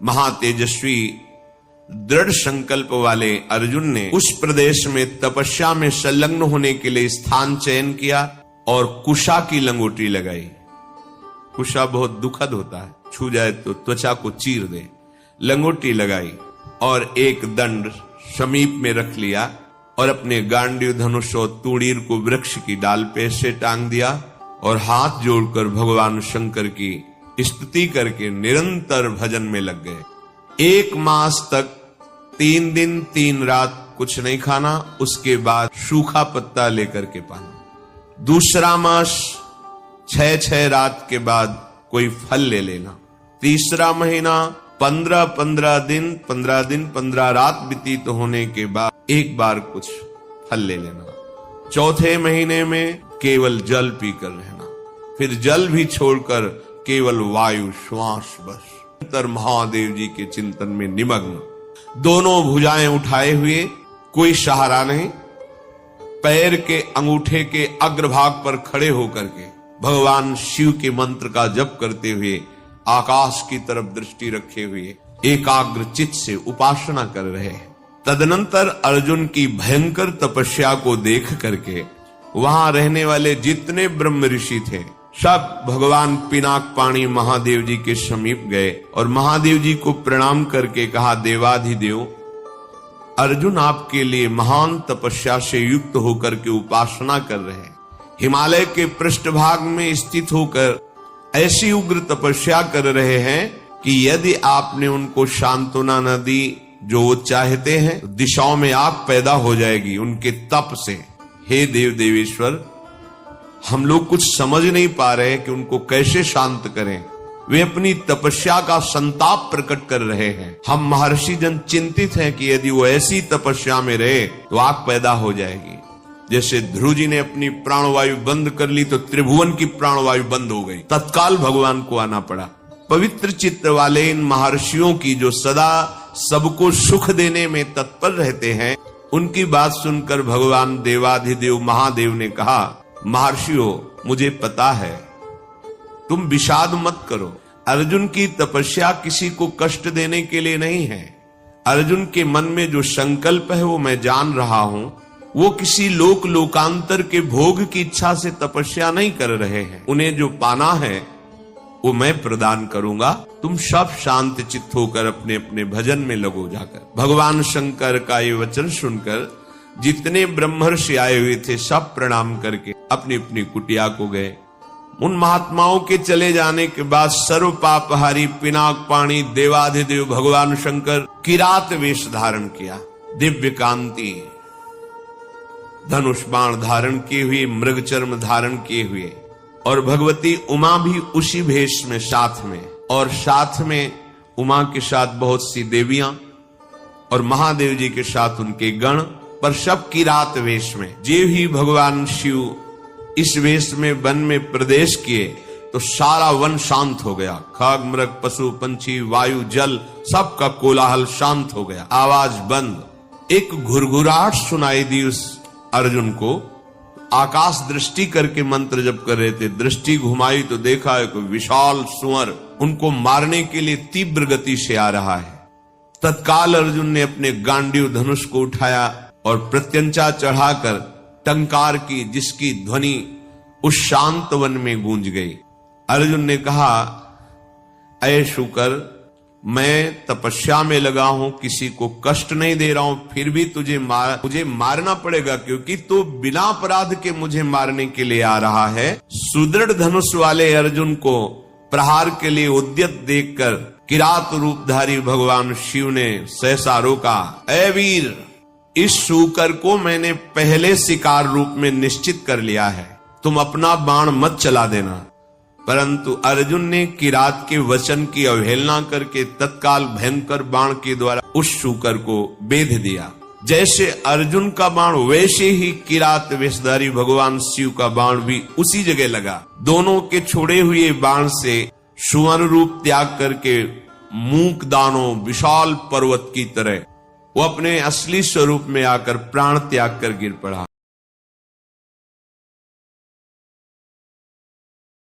महातेजस्वी दृढ़ संकल्प वाले अर्जुन ने उस प्रदेश में तपस्या में संलग्न होने के लिए स्थान चयन किया और कुशा की लंगोटी लगाई। कुशा बहुत दुखद होता है, छू जाए तो त्वचा को चीर दे। लंगोटी लगाई और एक दंड समीप में रख लिया और अपने गांडीव धनुष और तूणीर को वृक्ष की डाल पे से टांग दिया और हाथ जोड़कर भगवान शंकर की स्तुति करके निरंतर भजन में लग गए। 1 मास तक 3 दिन 3 रात कुछ नहीं खाना, उसके बाद सूखा पत्ता लेकर के पाना। दूसरा मास 6 रात के बाद कोई फल ले लेना। तीसरा महीना 15 दिन 15 रात व्यतीत होने के बाद एक बार कुछ फल ले लेना। चौथे महीने में केवल जल पीकर रहना, फिर जल भी छोड़कर केवल वायु श्वास बस। अंतर महादेव जी के चिंतन में निमग्न, दोनों भुजाएं उठाए हुए, कोई सहारा नहीं, पैर के अंगूठे के अग्रभाग पर खड़े होकर के भगवान शिव के मंत्र का जप करते हुए आकाश की तरफ दृष्टि रखे हुए एकाग्र चित्त से उपासना कर रहे हैं। तदनंतर अर्जुन की भयंकर तपस्या को देख करके वहां रहने वाले जितने ब्रह्म ऋषि थे सब भगवान पिनाक पाणी महादेव जी के समीप गए और महादेव जी को प्रणाम करके कहा, देवाधिदेव, अर्जुन आपके लिए महान तपस्या से युक्त होकर के उपासना कर रहे हैं। हिमालय के पृष्ठभाग में स्थित होकर ऐसी उग्र तपस्या कर रहे हैं कि यदि आपने उनको सांत्वना न दी जो वो चाहते हैं तो दिशाओं में आग पैदा हो जाएगी उनके तप से। हे देव देवेश्वर, हम लोग कुछ समझ नहीं पा रहे कि उनको कैसे शांत करें। वे अपनी तपस्या का संताप प्रकट कर रहे हैं। हम महर्षि जन चिंतित हैं कि यदि वो ऐसी तपस्या में रहे तो आग पैदा हो जाएगी। जैसे ध्रुव जी ने अपनी प्राणवायु बंद कर ली तो त्रिभुवन की प्राणवायु बंद हो गई, तत्काल भगवान को आना पड़ा। पवित्र चित्त वाले इन महर्षियों की जो सदा सबको सुख देने में तत्पर रहते हैं, उनकी बात सुनकर भगवान देवाधिदेव महादेव ने कहा, महर्षियों, मुझे पता है, तुम विषाद मत करो। अर्जुन की तपस्या किसी को कष्ट देने के लिए नहीं है। अर्जुन के मन में जो संकल्प है वो मैं जान रहा हूं। वो किसी लोकांतर के भोग की इच्छा से तपस्या नहीं कर रहे हैं। उन्हें जो पाना है वो मैं प्रदान करूंगा। तुम सब शांत चित्त होकर अपने अपने भजन में लगो जाकर। भगवान शंकर का ये वचन सुनकर जितने ब्रह्मर्षि आए हुए थे सब प्रणाम करके अपनी अपनी कुटिया को गए। उन महात्माओं के चले जाने के बाद सर्व पापहारी पिनाक पाणी देवाधिदेव भगवान शंकर किरात वेश धारण किया, दिव्य कांति, धनुष बाण धारण किए हुए, मृग चर्म धारण किए हुए, और भगवती उमा भी उसी भेष में साथ में, और साथ में उमा के साथ बहुत सी देवियां और महादेव जी के साथ उनके गण, पर सब किरात वेश में। जे ही भगवान शिव इस वेश में वन में प्रवेश किए तो सारा वन शांत हो गया। खग मृग पशु पंछी वायु जल सबका कोलाहल शांत हो गया, आवाज बंद। एक घुरघुराहट सुनाई दी उस अर्जुन को। आकाश दृष्टि करके मंत्र जप कर रहे थे, दृष्टि घुमाई तो देखा एक विशाल सुअर उनको मारने के लिए तीव्र गति से आ रहा है। तत्काल अर्जुन ने अपने गांडीव धनुष को उठाया और प्रत्यंचा चढ़ाकर टंकार की, जिसकी ध्वनि उस शांत वन में गूंज गई। अर्जुन ने कहा, ऐ शुकर, मैं तपस्या में लगा हूं, किसी को कष्ट नहीं दे रहा हूं, फिर भी मुझे मारना पड़ेगा, क्योंकि तू बिना अपराध के मुझे मारने के लिए आ रहा है। सुदृढ़ धनुष वाले अर्जुन को प्रहार के लिए उद्यत देखकर किरात रूपधारी भगवान शिव ने सहसा रोका। ऐ वीर, इस शूकर को मैंने पहले शिकार रूप में निश्चित कर लिया है, तुम अपना बाण मत चला देना। परंतु अर्जुन ने किरात के वचन की अवहेलना करके तत्काल भयंकर बाण के द्वारा उस शूकर को बेध दिया। जैसे अर्जुन का बाण वैसे ही किरात वेशधारी भगवान शिव का बाण भी उसी जगह लगा। दोनों के छोड़े हुए बाण से सुवर्ण रूप त्याग करके मूक दानों विशाल पर्वत की तरह वो अपने असली स्वरूप में आकर प्राण त्याग कर गिर पड़ा।